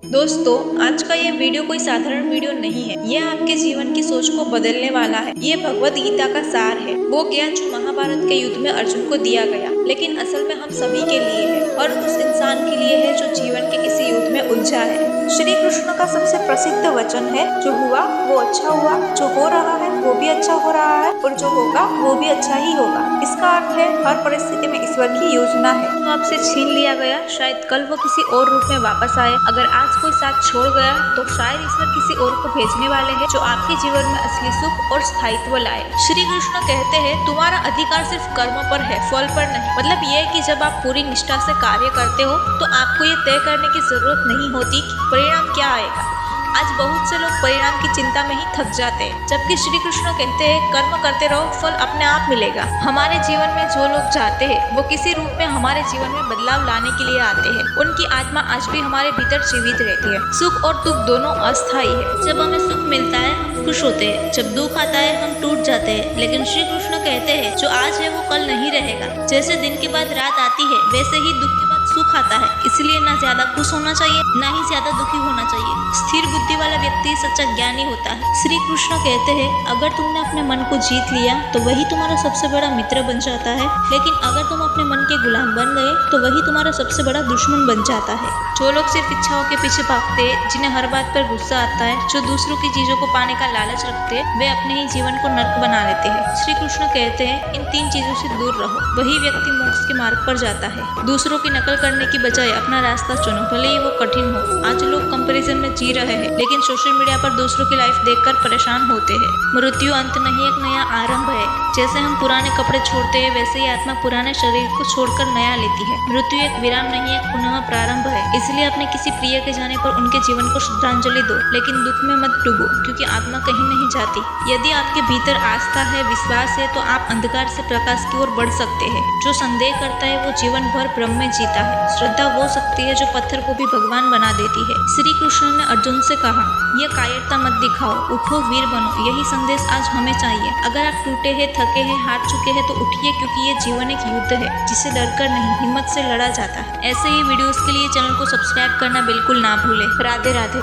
दोस्तों, आज का ये वीडियो कोई साधारण वीडियो नहीं है। ये आपके जीवन की सोच को बदलने वाला है। ये भगवत गीता का सार है, वो ज्ञान जो महाभारत के युद्ध में अर्जुन को दिया गया, लेकिन असल में हम सभी के लिए है और उस इंसान के लिए है जो जीवन के किसी युद्ध में उलझा है। श्री कृष्ण का सबसे प्रसिद्ध वचन है, जो हुआ वो अच्छा हुआ, जो हो रहा है वो भी अच्छा हो रहा है और जो होगा वो भी अच्छा ही होगा। इसका अर्थ है हर परिस्थिति में ईश्वर की योजना है। तो आपसे छीन लिया गया, शायद कल वो किसी और रूप में वापस आए। अगर आज कोई साथ छोड़ गया तो शायद ईश्वर किसी और को भेजने वाले हैं जो आपके जीवन में असली सुख और स्थायित्व लाए। श्री कृष्ण कहते हैं, तुम्हारा अधिकार सिर्फ कर्म पर है, फल पर नहीं। मतलब ये है कि जब आप पूरी निष्ठा से कार्य करते हो तो आपको ये तय करने की जरूरत नहीं होती कि परिणाम क्या आएगा। आज बहुत से लोग परिणाम की चिंता में ही थक जाते हैं, जबकि श्री कृष्ण कहते हैं, कर्म करते रहो, फल अपने आप मिलेगा। हमारे जीवन में जो लोग चाहते हैं वो किसी रूप में हमारे जीवन में बदलाव लाने के लिए आते हैं। उनकी आत्मा आज भी हमारे भीतर जीवित रहती है। सुख और दुख दोनों अस्थायी है। जब हमें सुख मिलता है हम खुश होते हैं, जब दुख आता है हम टूट जाते हैं। लेकिन श्री कृष्ण कहते हैं, जो आज है वो कल नहीं रहेगा। जैसे दिन के बाद रात आती है, वैसे ही दुख के बाद सुख आता है। इसलिए ना ज्यादा खुश होना चाहिए, ना ही ज्यादा दुखी होना चाहिए। स्थिर बुद्धि वाला व्यक्ति सच्चा ज्ञानी होता है। श्री कृष्ण कहते हैं, अगर तुमने अपने मन को जीत लिया तो वही तुम्हारा सबसे बड़ा मित्र बन जाता है, लेकिन अगर तुम अपने मन के गुलाम बन गए तो वही तुम्हारा सबसे बड़ा दुश्मन बन जाता है। जो लोग सिर्फ इच्छाओं के पीछे भागते हैं, जिन्हें हर बात पर गुस्सा आता है, जो दूसरों की चीजों को पाने का लालच रखते हैं, वे अपने ही जीवन को नर्क बना लेते हैं। श्री कृष्ण कहते हैं, इन तीन चीजों से दूर रहो, वही व्यक्ति मोक्ष के मार्ग पर जाता है। दूसरों की नकल करने की बजाय अपना रास्ता चुनो, भले ही वो कठिन हो। आज लोग कंपैरिजन में जी रहे हैं, लेकिन सोशल मीडिया पर दूसरों की लाइफ देखकर परेशान होते हैं। मृत्यु अंत नहीं, एक नया आरंभ है। जैसे हम पुराने कपड़े छोड़ते हैं, वैसे ही आत्मा पुराने शरीर को छोड़कर नया लेती है। मृत्यु एक विराम नहीं, एक पुनः प्रारंभ है। इसलिए अपने किसी प्रिय के जाने पर उनके जीवन को श्रद्धांजलि दो, लेकिन दुख में मत डूबो, क्योंकि आत्मा कहीं नहीं जाती। यदि आपके भीतर आस्था है, विश्वास है, तो आप अंधकार से प्रकाश की ओर बढ़ सकते हैं। जो संदेह करता है वो जीवन भर भ्रम में जीता है। श्रद्धा वो शक्ति है जो पत्थर को भी भगवान बना देती है। श्री कृष्ण ने अर्जुन से कहा, ये कायरता मत दिखाओ, उठो, वीर बनो। यही संदेश आज हमें चाहिए। अगर आप टूटे हैं, थके हैं, हार चुके हैं तो उठिए, क्योंकि ये जीवन एक युद्ध है जिसे डरकर नहीं, हिम्मत से लड़ा जाता है। ऐसे ही वीडियोस के लिए चैनल को सब्सक्राइब करना बिल्कुल ना भूलें। राधे राधे।